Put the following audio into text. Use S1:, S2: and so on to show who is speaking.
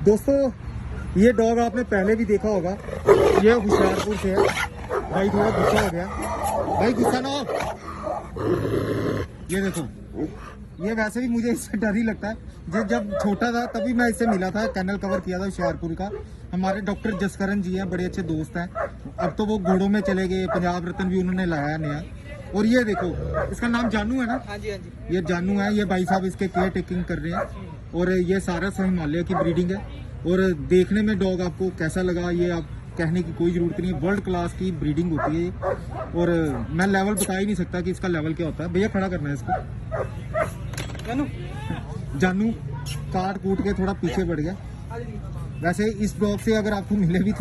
S1: दोस्तों ये डॉग आपने पहले भी देखा होगा, ये होशियारपुर से है। भाई थोड़ा गुस्सा हो गया, भाई गुस्सा ना हो। ये देखो, ये वैसे भी मुझे इससे डर ही लगता है। जब छोटा था तभी मैं इससे मिला था, कैनल कवर किया था होशियारपुर का। हमारे डॉक्टर जसकरण जी हैं, बड़े अच्छे दोस्त हैं। अब तो वो घोड़ों में चले गए, पंजाब रत्न भी उन्होंने लाया नया। और ये देखो, इसका नाम जानू है ना?
S2: हाँ जी हाँ जी।
S1: ये जानू है, ये भाई साहब इसके केयर टेकिंग कर रहे हैं। और ये सारस हिमालय की ब्रीडिंग है। और देखने में डॉग आपको कैसा लगा ये आप कहने की कोई जरूरत नहीं है, वर्ल्ड क्लास की ब्रीडिंग होती है ये। और मैं लेवल बता ही नहीं सकता कि इसका लेवल क्या होता है। भैया खड़ा करना है इसको। जानू काट कूट के थोड़ा पीछे बढ़ गया। वैसे इस डॉग से अगर आपको मिले भी